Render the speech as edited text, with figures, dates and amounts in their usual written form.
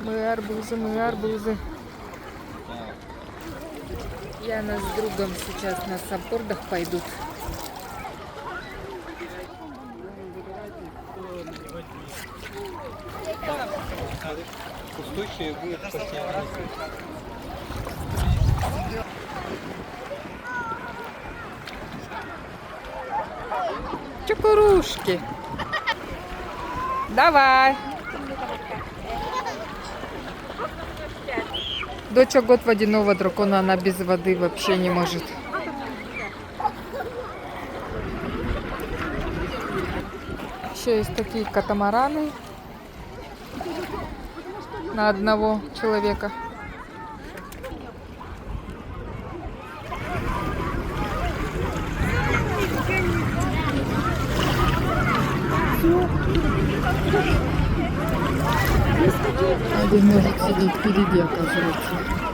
Мы арбузы, мы арбузы. Яна с другом сейчас на саппордах пойдут. Пустущие будет вкуснее. Чукурушки. Давай. Доча год водяного дракона, она без воды вообще не может. Еще есть такие катамараны на одного человека. Один может сидеть впереди, оказывается.